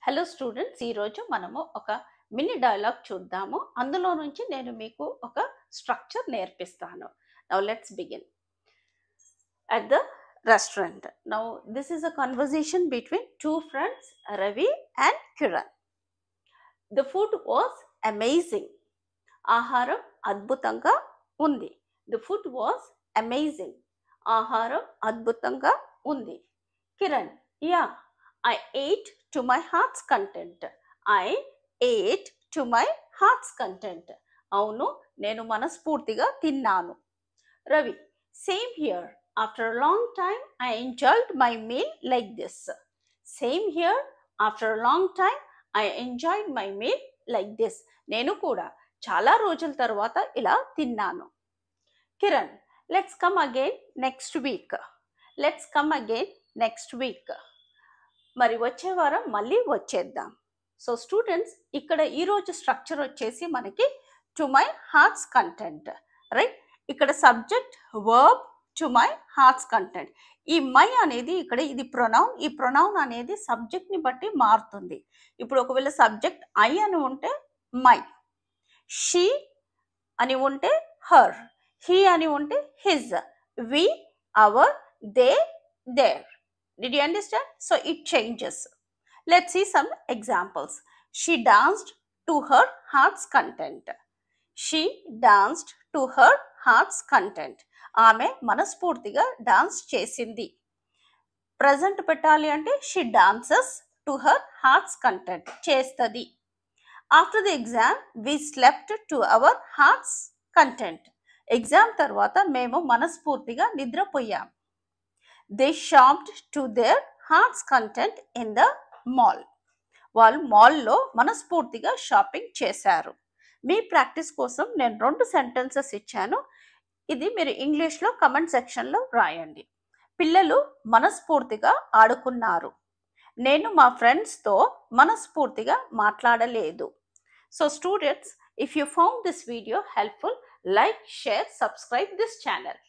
Hello students, ఈరోజు మనము ఒక మినీ డైలాగ్ చూద్దాము. అందులో నుంచి నేను మీకు ఒక స్ట్రక్చర్ నేర్పిస్తాను. Now let's begin. At the restaurant. Now this is a conversation between two friends, Ravi and Kiran. The food was amazing. ఆహారం అద్భుతంగా ఉంది. The food was amazing. ఆహారం అద్భుతంగా ఉంది. Kiran, yeah, I ate to my heart's content. I ate to my heart's content. అవును, నేను మనస్ఫూర్తిగా తిన్నాను. Ravi, same here. After a long time, I enjoyed my meal like this. Same here. After a long time, I enjoyed my meal like this. నేను కూడా చాలా రోజుల తర్వాత ఇలా తిన్నాను. Kiran, let's come again next week. Let's come again next week. మరి వచ్చే వారం మళ్ళీ వచ్చేద్దాం. సో స్టూడెంట్స్, ఇక్కడ ఈరోజు స్ట్రక్చర్ వచ్చేసి మనకి to my heart's content, right? ఇక్కడ subject, verb, to my heart's content. ఈ మై అనేది ఇక్కడ ఇది ప్రొనౌన్. ఈ ప్రొనౌన్ అనేది సబ్జెక్ట్ని బట్టి మారుతుంది. ఇప్పుడు ఒకవేళ సబ్జెక్ట్ ఐ అని ఉంటే మై, షీ అని ఉంటే హర్, హీ అని ఉంటే his, we, our, they, their. Did you understand? So it changes. Let's see some examples. She danced to her heart's content. She danced to her heart's content. ఆమె మనస్ఫూర్తిగా dance చేసింది. Present పెట్టాలి అంటే she dances to her heart's content. చేస్తుంది. After the exam, we slept to our heart's content. Exam తర్వాత మేము మనస్ఫూర్తిగా నిద్రపోయాం. They shopped to their heart's content in the mall. వాళ్ళు మాల్లో మనస్ఫూర్తిగా షాపింగ్ చేశారు. మీ ప్రాక్టీస్ కోసం నేను 2 సెంటెన్సెస్ ఇచ్చాను. ఇది మీరు ఇంగ్లీష్లో కమెంట్ సెక్షన్లో రాయండి. పిల్లలు మనస్ఫూర్తిగా ఆడుకున్నారు. నేను మా ఫ్రెండ్స్తో మనస్ఫూర్తిగా మాట్లాడలేదు. So students, if you found this video helpful, like, share, subscribe this channel.